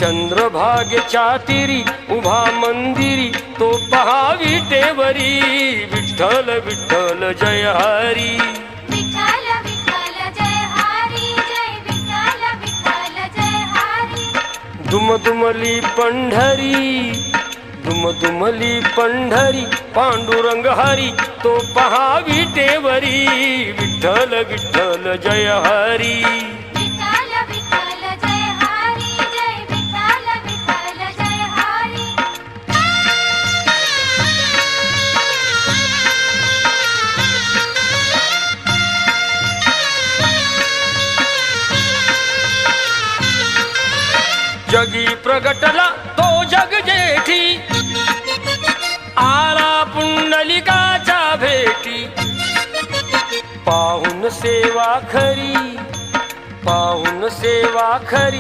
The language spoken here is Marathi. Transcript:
चंद्रभागेच्या तीरी उभा मंदिरी तो पहा विटेवरी विठ्ठल विठ्ठल जय हरी विठ्ठल विठ्ठल जय हरी जय विठ्ठल विठ्ठल जय हरी दुमदुमली पंढरी पांडुरंग हरी तो पहा विटेवरी विठ्ठल विठ्ठल जय हरी विठ्ठल विठ्ठल जय हरी जय विठ्ठल विठ्ठल जय हरी जगी प्रगटला तो जग जेठी आला पुंडलिकाच्या भेटी पाहून सेवा खरी